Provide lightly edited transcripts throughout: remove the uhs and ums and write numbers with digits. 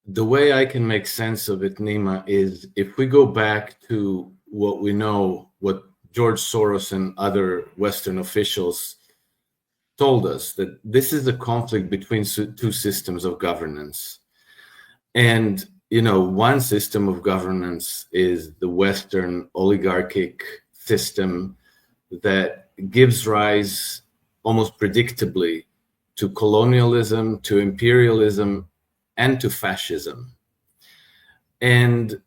the way I can make sense of it, Nima, is if we go back to what we know, what George Soros and other Western officials told us, that this is a conflict between two systems of governance. And, one system of governance is the Western oligarchic system that gives rise almost predictably to colonialism, to imperialism, and to fascism. And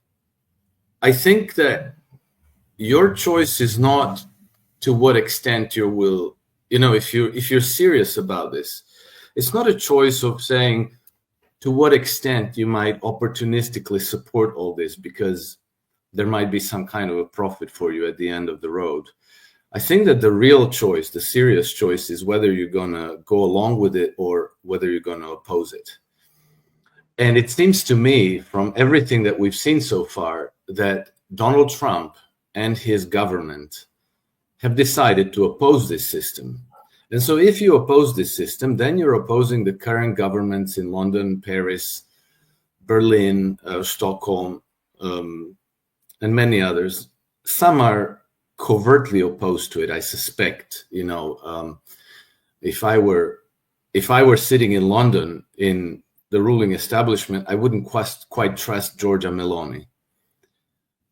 I think that your choice is not to what extent you will, if you're serious about this, it's not a choice of saying to what extent you might opportunistically support all this because there might be some kind of a profit for you at the end of the road. I think that the real choice, the serious choice, is whether you're going to go along with it or whether you're going to oppose it. And it seems to me, from everything that we've seen so far, that Donald Trump and his government have decided to oppose this system. And so if you oppose this system, then you're opposing the current governments in London, Paris, Berlin, Stockholm, and many others. Some are covertly opposed to it, I suspect. If I were sitting in London in the ruling establishment, I wouldn't quite trust Giorgia Meloni.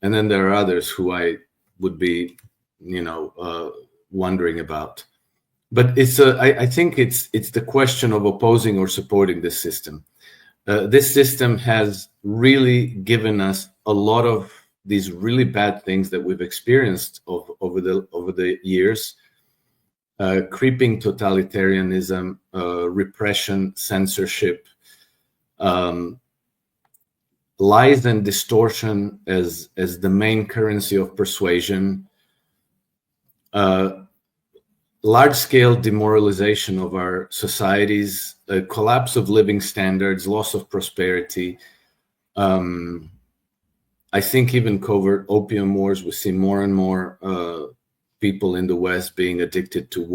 And then there are others who I would be, wondering about. But I think it's the question of opposing or supporting this system. This system has really given us a lot of these really bad things that we've experienced over the years: creeping totalitarianism, repression, censorship, lies and distortion as the main currency of persuasion, large-scale demoralization of our societies, a collapse of living standards, loss of prosperity. I think even covert opium wars. We see more and more people in the West being addicted to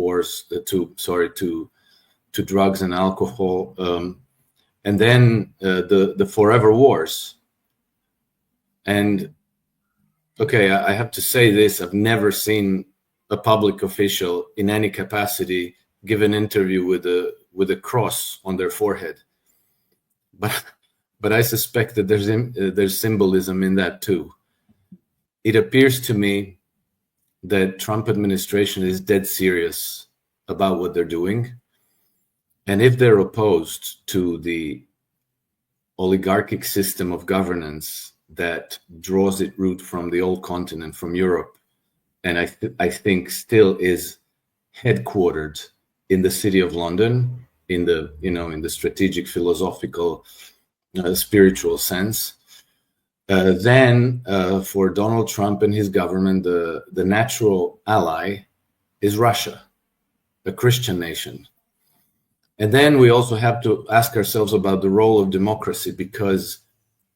drugs and alcohol, and then the forever wars. And okay, I have to say this: I've never seen a public official in any capacity give an interview with a cross on their forehead, but I suspect that there's symbolism in that too. It appears to me that Trump administration is dead serious about what they're doing, and if they're opposed to the oligarchic system of governance that draws its root from the old continent, from Europe, and I think still is headquartered in the city of London, in the strategic, philosophical, spiritual sense, then for Donald Trump and his government, the natural ally is Russia, a Christian nation. And then we also have to ask ourselves about the role of democracy, because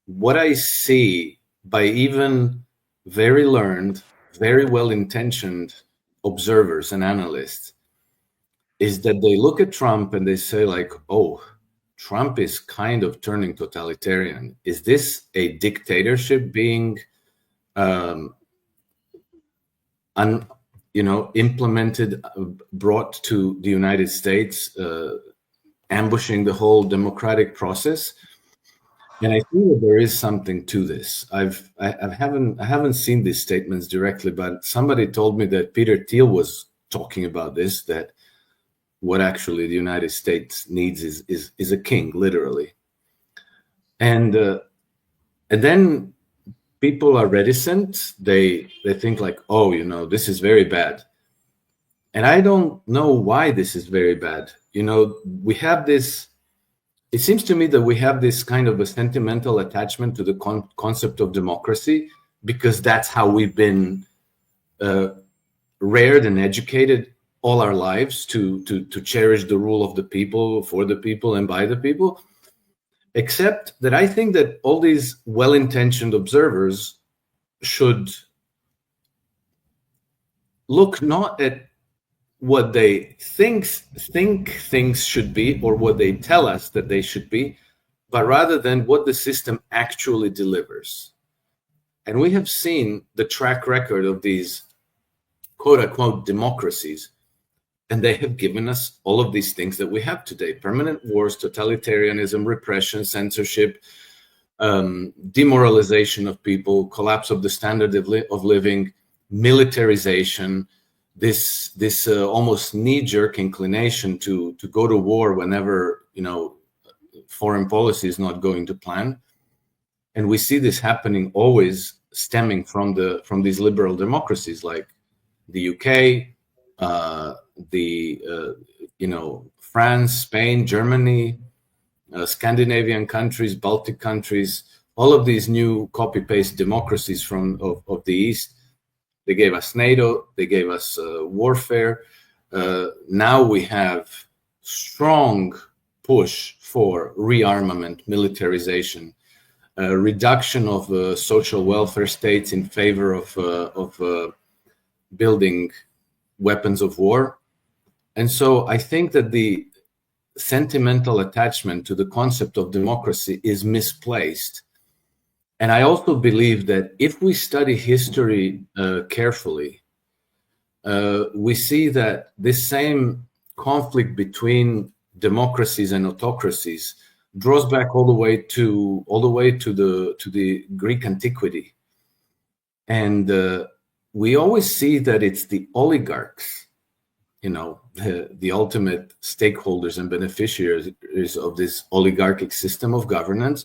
what I see by even very learned, very well-intentioned observers and analysts is that they look at Trump and they say, like, oh, Trump is kind of turning totalitarian. Is this a dictatorship being implemented, brought to the United States, ambushing the whole democratic process? And I think that there is something to this. I haven't seen these statements directly, but somebody told me that Peter Thiel was talking about this, that what actually the United States needs is a king, literally. And then people are reticent. They think like, oh, this is very bad. And I don't know why this is very bad. We have this. It seems to me that we have this kind of a sentimental attachment to the concept of democracy, because that's how we've been reared and educated all our lives to cherish the rule of the people, for the people, and by the people. Except that I think that all these well-intentioned observers should look not at what they think things should be, or what they tell us that they should be, but rather than what the system actually delivers. And we have seen the track record of these quote-unquote democracies, and they have given us all of these things that we have today: permanent wars, totalitarianism, repression, censorship, demoralization of people, collapse of the standard of living, militarization, this almost knee-jerk inclination to go to war whenever, you know, foreign policy is not going to plan. And we see this happening always stemming from these liberal democracies like the UK, France, Spain, Germany, Scandinavian countries, Baltic countries, all of these new copy-paste democracies of the East. They gave us NATO, they gave us warfare. Now we have strong push for rearmament, militarization, reduction of social welfare states in favor of building weapons of war. And so I think that the sentimental attachment to the concept of democracy is misplaced. And I also believe that if we study history carefully, we see that this same conflict between democracies and autocracies draws back all the way to the Greek antiquity. And we always see that it's the oligarchs, you know, the ultimate stakeholders and beneficiaries of this oligarchic system of governance,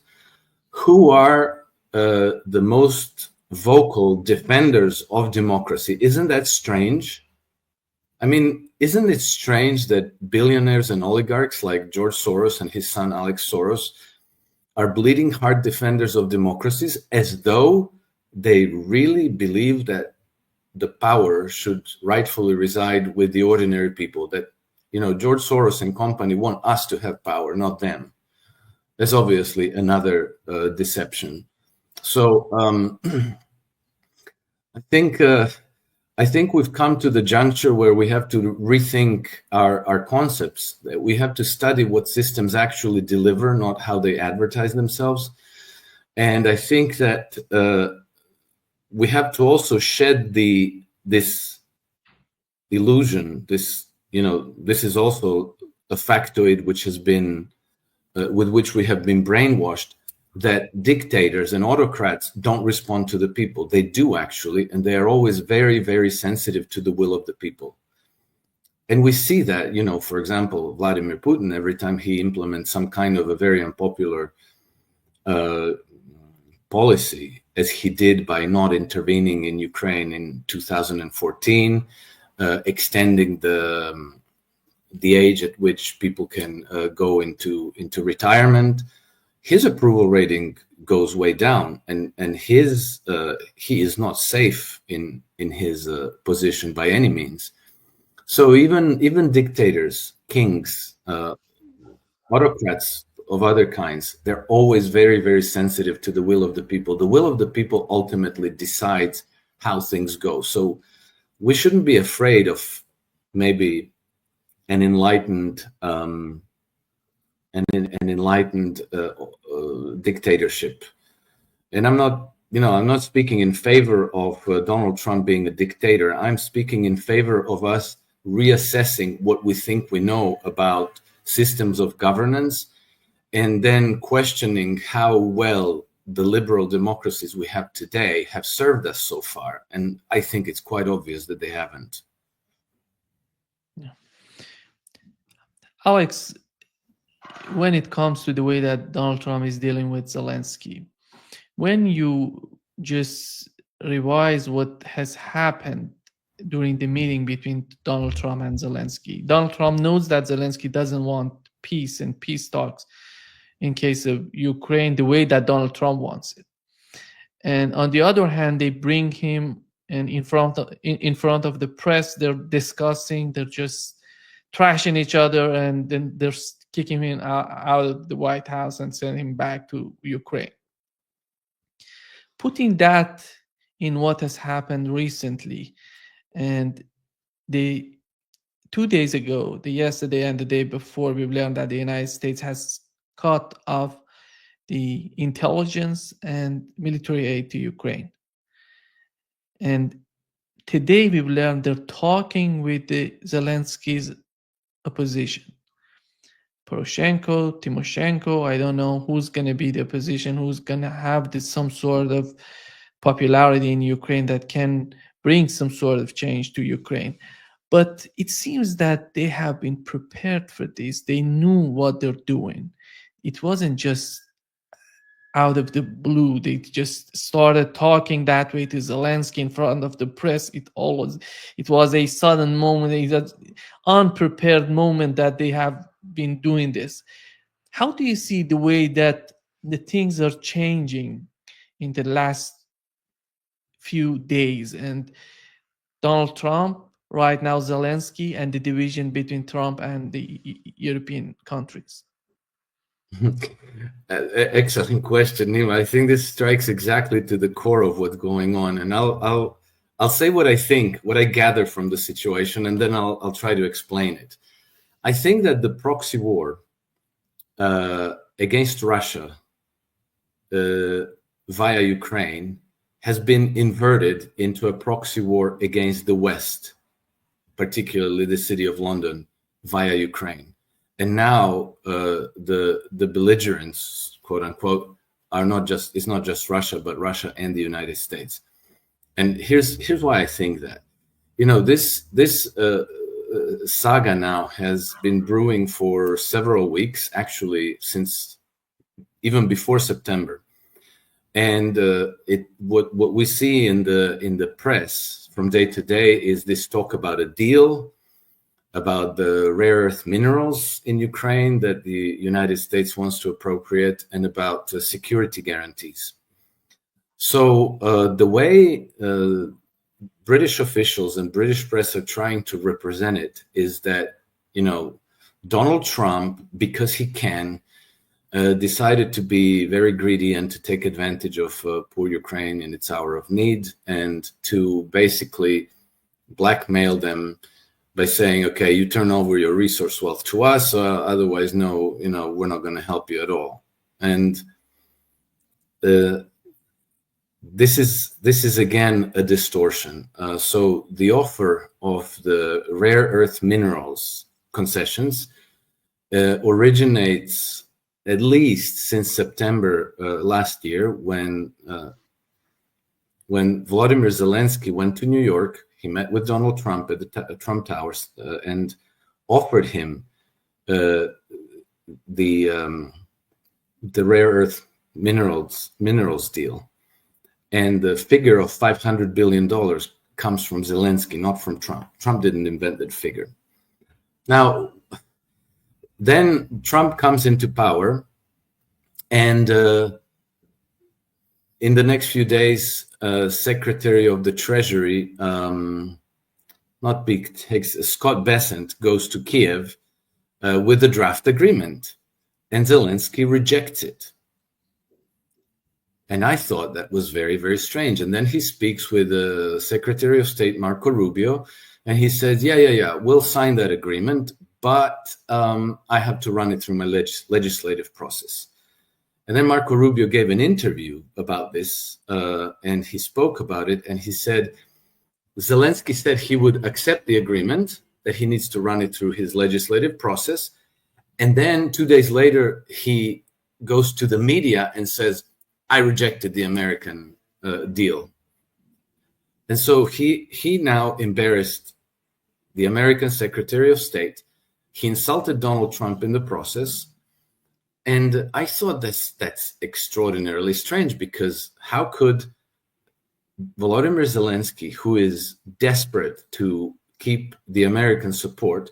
who are the most vocal defenders of democracy. Isn't that strange? I mean, isn't it strange that billionaires and oligarchs like George Soros and his son Alex Soros are bleeding heart defenders of democracies, as though they really believe that the power should rightfully reside with the ordinary people, that, you know, George Soros and company want us to have power, not them. That's obviously another deception. So I think we've come to the juncture where we have to rethink our concepts. We have to study what systems actually deliver, not how they advertise themselves. And I think that we have to also shed this illusion. This is also a factoid which has been with which we have been brainwashed, that dictators and autocrats don't respond to the people. They do, actually, and they are always very, very sensitive to the will of the people. And we see that, you know, for example, Vladimir Putin, every time he implements some kind of a very unpopular policy, as he did by not intervening in Ukraine in 2014, extending the age at which people can go into retirement, his approval rating goes way down, and he is not safe in his position by any means. So even dictators, kings, autocrats of other kinds, they're always very, very sensitive to the will of the people. The will of the people ultimately decides how things go. So we shouldn't be afraid of maybe an enlightened dictatorship. And I'm not speaking in favor of Donald Trump being a dictator. I'm speaking in favor of us reassessing what we think we know about systems of governance, and then questioning how well the liberal democracies we have today have served us so far. And I think it's quite obvious that they haven't. Yeah. Alex, when it comes to the way that Donald Trump is dealing with Zelensky, when you just revise what has happened during the meeting between Donald Trump and Zelensky, Donald Trump knows that Zelensky doesn't want peace and peace talks in case of Ukraine the way that Donald Trump wants it. And on the other hand, they bring him and in front of the press, they're discussing, they're just trashing each other, and then they're kicking him out of the White House and sending him back to Ukraine. Putting that in what has happened recently, and 2 days ago, yesterday and the day before, we've learned that the United States has cut off the intelligence and military aid to Ukraine. And today we've learned they're talking with the Zelensky's opposition. Poroshenko, Timoshenko, I don't know who's going to be the opposition, who's going to have some sort of popularity in Ukraine that can bring some sort of change to Ukraine. But it seems that they have been prepared for this. They knew what they're doing. It wasn't just out of the blue. They just started talking that way to Zelensky in front of the press. It was a sudden moment, an unprepared moment that they have been doing this. How do you see the way that the things are changing in the last few days, and Donald Trump, right now Zelensky, and the division between Trump and the European countries? Excellent question, Nima. I think this strikes exactly to the core of what's going on, and I'll say what I think, what I gather from the situation, and then I'll try to explain it. I think that the proxy war against Russia via Ukraine has been inverted into a proxy war against the West, particularly the city of London, via Ukraine. And now the belligerents, quote unquote, it's not just Russia, but Russia and the United States. And here's why I think that. This saga now has been brewing for several weeks, actually, since even before September. And what we see in the press from day to day is this talk about a deal, about the rare earth minerals in Ukraine that the United States wants to appropriate, and about security guarantees. So the way British officials and British press are trying to represent it is that, Donald Trump, because he can, decided to be very greedy and to take advantage of poor Ukraine in its hour of need, and to basically blackmail them by saying, okay, you turn over your resource wealth to us, otherwise, no, we're not going to help you at all. And this is again a distortion. So the offer of the rare earth minerals concessions originates at least since September last year, when Volodymyr Zelensky went to New York. He met with Donald Trump at the Trump Towers and offered him the rare earth minerals deal. And the figure of $500 billion comes from Zelensky, not from Trump. Trump didn't invent that figure. Now, then Trump comes into power, and in the next few days, Secretary of the Treasury, Scott Bessent, goes to Kiev with a draft agreement, and Zelensky rejects it. And I thought that was very, very strange. And then he speaks with the Secretary of State, Marco Rubio, and he says, yeah, we'll sign that agreement, but I have to run it through my legislative process. And then Marco Rubio gave an interview about this, and he spoke about it, and he said, Zelensky said he would accept the agreement, that he needs to run it through his legislative process. And then 2 days later, he goes to the media and says, I rejected the American deal. And so he now embarrassed the American Secretary of State. He insulted Donald Trump in the process. And I thought that's extraordinarily strange, because how could Volodymyr Zelensky, who is desperate to keep the American support,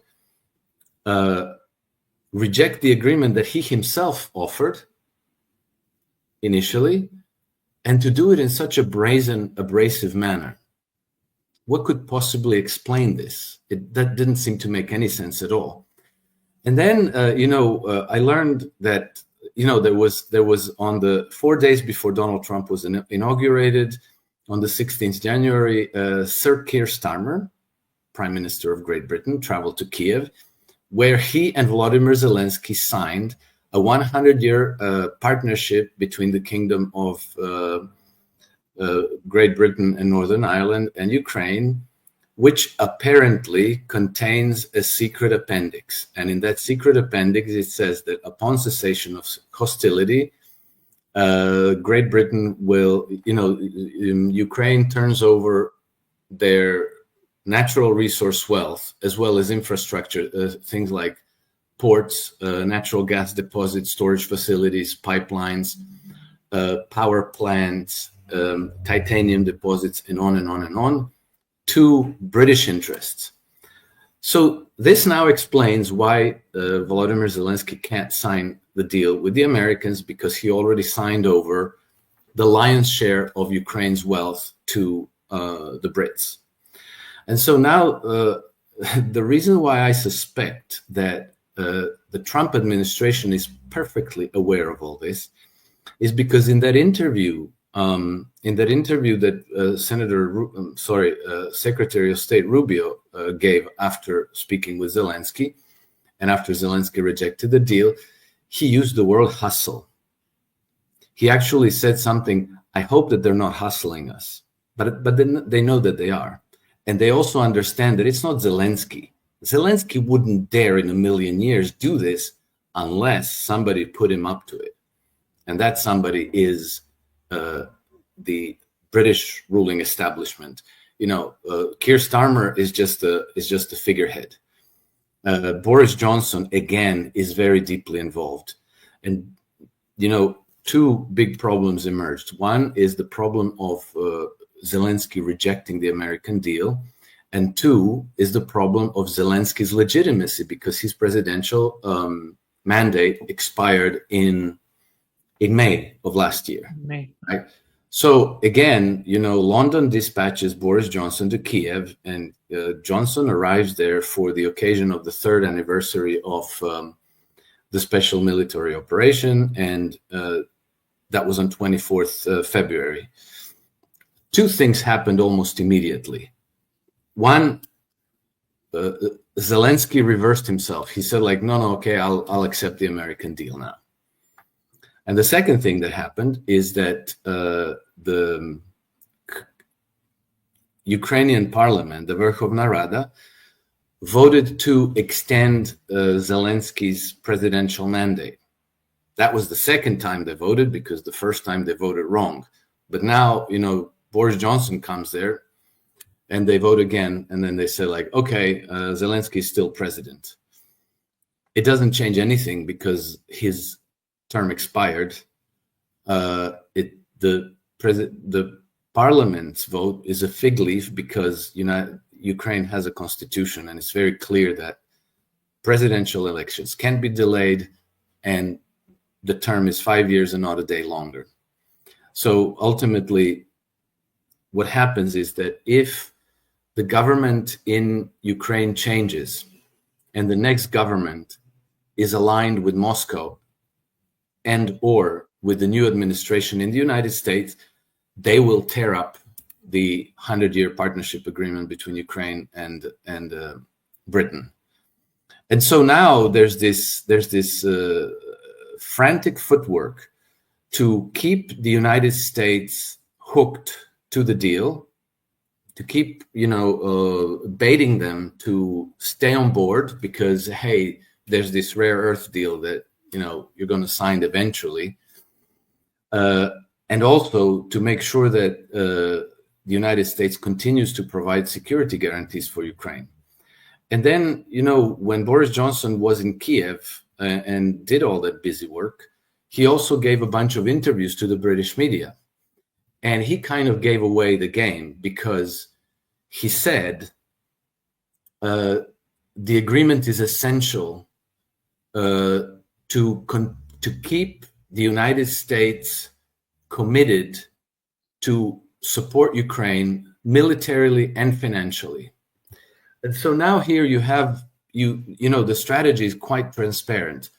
reject the agreement that he himself offered initially, and to do it in such a brazen, abrasive manner? What could possibly explain this? That didn't seem to make any sense at all. And then, I learned that, there was on the 4 days before Donald Trump was inaugurated, on the 16th January, Sir Keir Starmer, Prime Minister of Great Britain, traveled to Kiev, where he and Volodymyr Zelensky signed a 100-year partnership between the Kingdom of Great Britain and Northern Ireland and Ukraine, which apparently contains a secret appendix. And in that secret appendix, it says that upon cessation of hostility, Great Britain will, Ukraine turns over their natural resource wealth as well as infrastructure, things like ports, natural gas deposits, storage facilities, pipelines, power plants, titanium deposits, and on and on and on, to British interests. So this now explains why Volodymyr Zelensky can't sign the deal with the Americans, because he already signed over the lion's share of Ukraine's wealth to the Brits. And so now the reason why I suspect that the Trump administration is perfectly aware of all this is because in that interview that Secretary of State Rubio gave after speaking with Zelensky, and after Zelensky rejected the deal, he used the word hustle. He actually said something, I hope that they're not hustling us, but then they know that they are. And they also understand that it's not Zelensky. Zelensky wouldn't dare in a million years do this unless somebody put him up to it. And that somebody is the British ruling establishment. Keir Starmer is just a figurehead. Boris Johnson, again, is very deeply involved. And, two big problems emerged. One is the problem of Zelensky rejecting the American deal. And two is the problem of Zelensky's legitimacy, because his presidential mandate expired in May of last year. May. Right? So again, London dispatches Boris Johnson to Kiev, and Johnson arrives there for the occasion of the 3rd anniversary of the special military operation, and that was on 24th February. Two things happened almost immediately. One, Zelensky reversed himself. He said, no, okay, I'll accept the American deal now. And the second thing that happened is that the Ukrainian parliament, the Verkhovna Rada, voted to extend Zelensky's presidential mandate. That was the second time they voted, because the first time they voted wrong. But now, Boris Johnson comes there and they vote again. And then they say okay, Zelensky is still president. It doesn't change anything because his term expired. The parliament's vote is a fig leaf, because Ukraine has a constitution, and it's very clear that presidential elections can be delayed, and the term is 5 years and not a day longer. So ultimately, what happens is that if the government in Ukraine changes and the next government is aligned with Moscow and or with the new administration in the United States, they will tear up the 100-year partnership agreement between Ukraine and Britain. And so now there's this frantic footwork to keep the United States hooked to the deal, to keep baiting them to stay on board, because hey, there's this rare earth deal that you're going to sign eventually, and also to make sure that the United States continues to provide security guarantees for Ukraine. And then, when Boris Johnson was in Kiev and did all that busy work, he also gave a bunch of interviews to the British media. And he kind of gave away the game, because he said the agreement is essential to keep the United States committed to support Ukraine militarily and financially. And so now here you have, the strategy is quite transparent.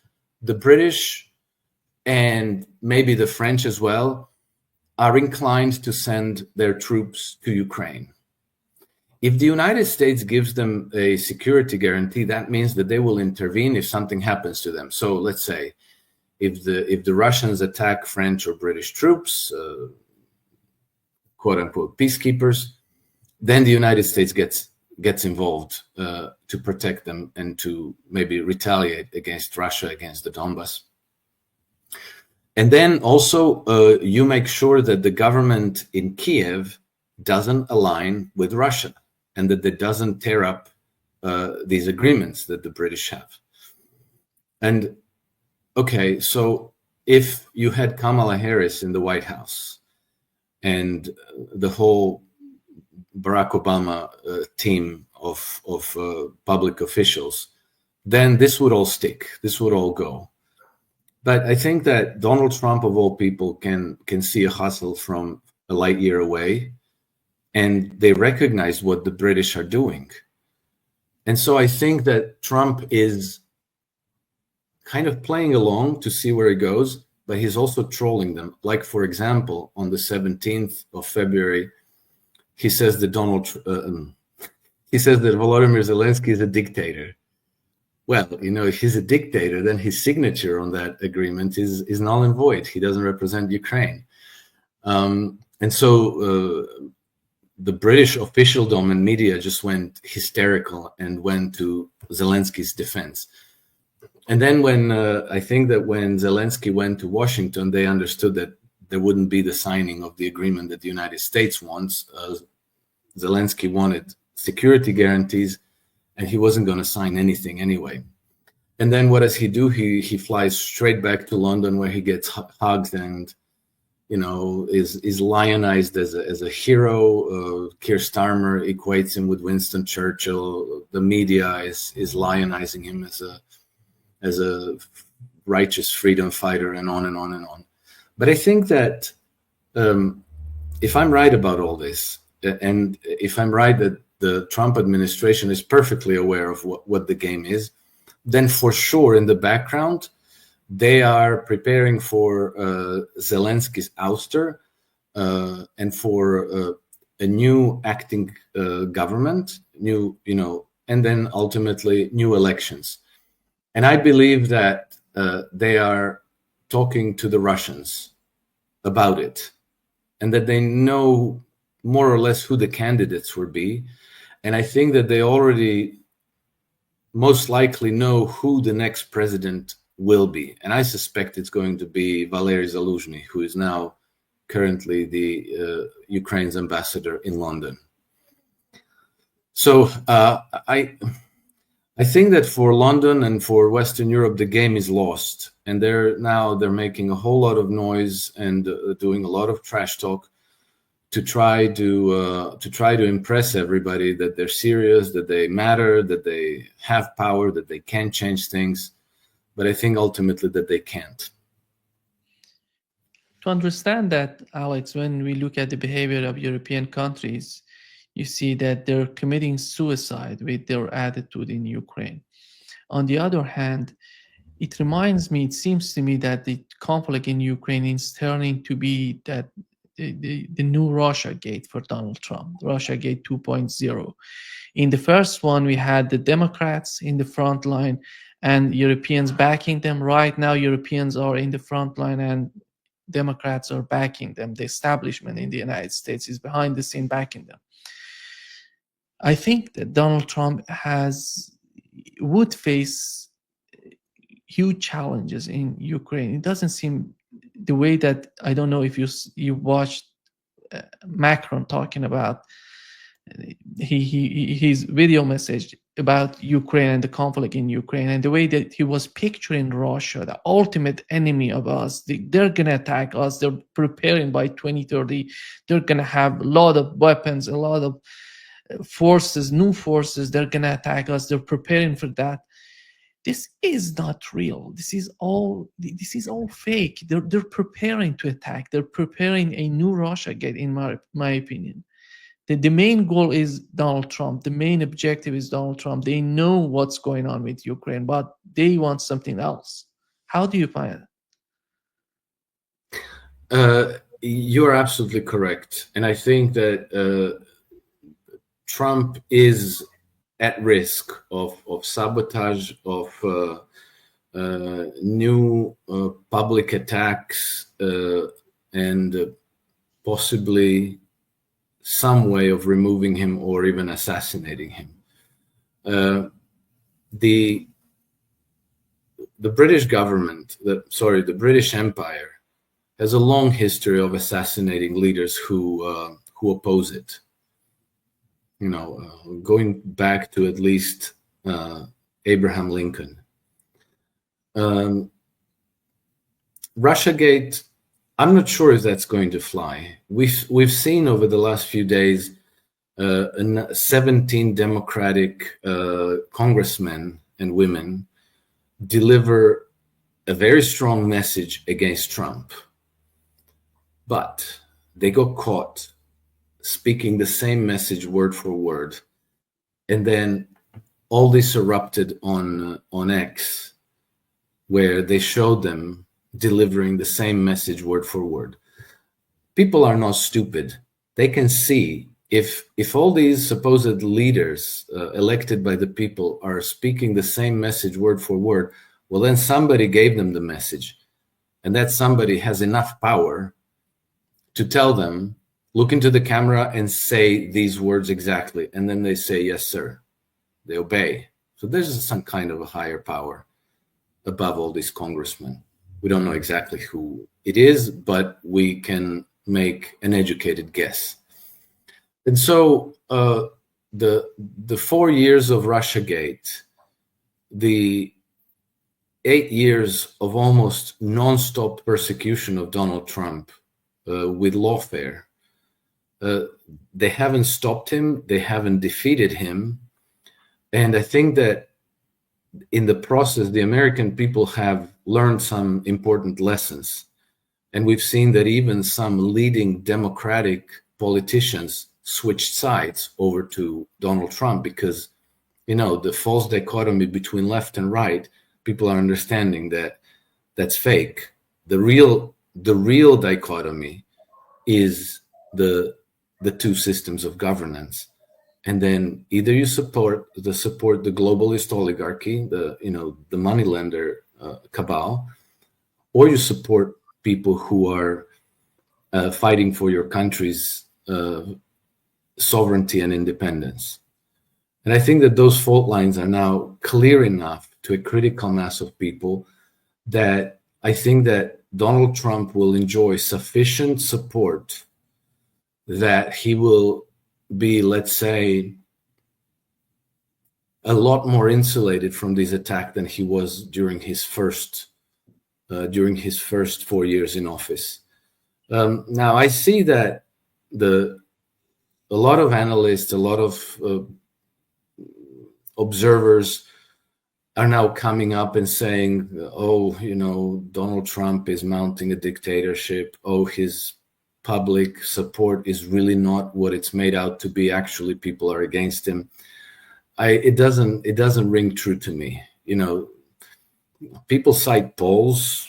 The British and maybe the French as well are inclined to send their troops to Ukraine. If the United States gives them a security guarantee, that means that they will intervene if something happens to them. So let's say if the Russians attack French or British troops, quote unquote peacekeepers, then the United States gets involved to protect them and to maybe retaliate against Russia, against the Donbas. And then also you make sure that the government in Kiev doesn't align with Russia and that it doesn't tear up these agreements that the British have. And okay, so if you had Kamala Harris in the White House and the whole Barack Obama team of public officials, then this would all stick. This would all go. But I think that Donald Trump, of all people, can see a hustle from a light year away, and they recognize what the British are doing. And so I think that Trump is kind of playing along to see where it goes, but he's also trolling them. Like, for example, on the 17th of February, he says that Volodymyr Zelensky is a dictator. Well, you know, if he's a dictator, then his signature on that agreement is null and void. He doesn't represent Ukraine. And so the British officialdom and media just went hysterical and went to Zelensky's defense. And then when I think that when Zelensky went to Washington, they understood that there wouldn't be the signing of the agreement that the United States wants. Zelensky wanted security guarantees, and he wasn't going to sign anything anyway. And then what does he do? He flies straight back to London, where he gets hugged and, you know, is lionized as a hero. Keir Starmer equates him with Winston Churchill. The media is lionizing him as a righteous freedom fighter, and on and on and on. But I think that if I'm right about all this, and if I'm right that the Trump administration is perfectly aware of what the game is, then for sure in the background, they are preparing for Zelensky's ouster and for a new acting government, and then ultimately new elections. And I believe that they are talking to the Russians about it, and that they know more or less who the candidates will be. And I think that they already most likely know who the next president will be. And I suspect it's going to be Valery Zaluzhny, who is now currently the Ukraine's ambassador in London. So I think that for London and for Western Europe, the game is lost. And they're making a whole lot of noise and doing a lot of trash talk to try to impress everybody that they're serious, that they matter, that they have power, that they can change things. But I think ultimately that they can't. To understand that, Alex, when we look at the behavior of European countries, you see that they're committing suicide with their attitude in Ukraine. On the other hand, it seems to me that the conflict in Ukraine is turning to be that the new Russiagate for Donald Trump, Russiagate 2.0. In the first one, we had the Democrats in the front line and Europeans backing them. Right now, Europeans are in the front line and Democrats are backing them. The establishment in the United States is behind the scene backing them. I think that Donald Trump would face huge challenges in Ukraine. It doesn't seem the way that, I don't know if you watched Macron talking about his video message about Ukraine and the conflict in Ukraine, and the way that he was picturing Russia, the ultimate enemy of us. They're going to attack us. They're preparing by 2030. They're going to have a lot of weapons, a lot of forces, new forces. They're going to attack us. They're preparing for that. This is not real. This is all fake. They're preparing to attack. They're preparing a new Russiagate, in my opinion. The main goal is Donald Trump. The main objective is Donald Trump. They know what's going on with Ukraine, but they want something else. How do you find it? You're absolutely correct. And I think that Trump is at risk of sabotage, of new public attacks, and possibly some way of removing him or even assassinating him. The British government, the British Empire, has a long history of assassinating leaders who oppose it. You know, going back to at least Abraham Lincoln. Russiagate, I'm not sure if that's going to fly. We've seen over the last few days 17 Democratic congressmen and women deliver a very strong message against Trump, but they got caught speaking the same message word for word, and then all this erupted on X, where they showed them delivering the same message word for word. People are not stupid. They can see if all these supposed leaders elected by the people are speaking the same message word for word, well, then somebody gave them the message, and that somebody has enough power to tell them, look into the camera and say these words exactly, and then they say, yes, sir. They obey. So there's some kind of a higher power above all these congressmen. We don't know exactly who it is, but we can make an educated guess. And so the 4 years of Russiagate, the 8 years of almost non-stop persecution of Donald Trump with lawfare, they haven't stopped him, they haven't defeated him. And I think that in the process, the American people have learned some important lessons. And we've seen that even some leading Democratic politicians switched sides over to Donald Trump because, you know, the false dichotomy between left and right, people are understanding that that's fake. The real dichotomy is the two systems of governance. And then either you support the globalist oligarchy, the moneylender cabal, or you support people who are fighting for your country's sovereignty and independence. And I think that those fault lines are now clear enough to a critical mass of people that I think that Donald Trump will enjoy sufficient support that he will be, let's say, a lot more insulated from this attack than he was during his first 4 years in office. Now I see that a lot of analysts, a lot of observers are now coming up and saying, oh, you know, Donald Trump is mounting a dictatorship. Oh, his public support is really not what it's made out to be. Actually, people are against him. It doesn't ring true to me. You know, people cite polls.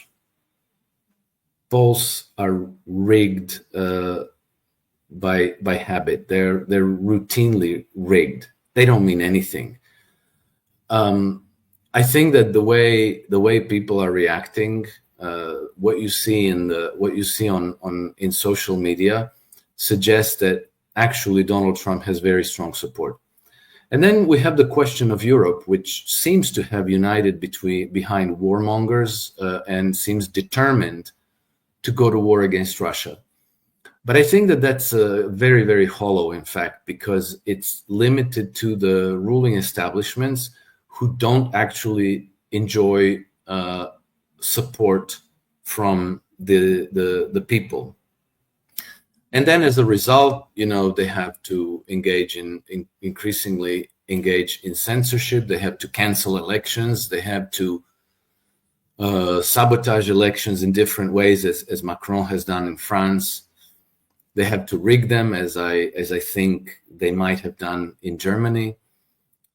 Polls are rigged by habit. They're routinely rigged. They don't mean anything. I think that the way people are reacting, what you see in social media, suggests that actually Donald Trump has very strong support. And then we have the question of Europe, which seems to have united behind warmongers and seems determined to go to war against Russia. But I think that that's very, very hollow, in fact, because it's limited to the ruling establishments who don't actually enjoy support from the people. And then as a result, you know, they have to increasingly engage in censorship. They have to cancel elections. They have to sabotage elections in different ways, as Macron has done in France. They have to rig them, as I think they might have done in Germany.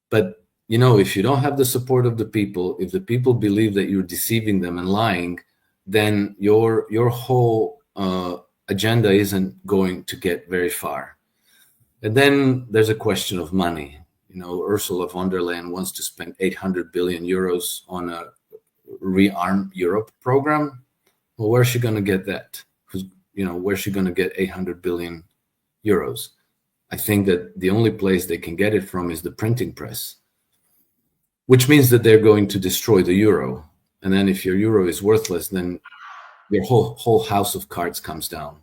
But, you know, if you don't have the support of the people, if the people believe that you're deceiving them and lying, then your whole agenda isn't going to get very far. And then there's a question of money. You know, Ursula von der Leyen wants to spend 800 billion euros on a rearm Europe program. Well, where's she going to get that? Where's she going to get 800 billion euros? I think that the only place they can get it from is the printing press, which means that they're going to destroy the euro. And then if your euro is worthless, then your whole house of cards comes down.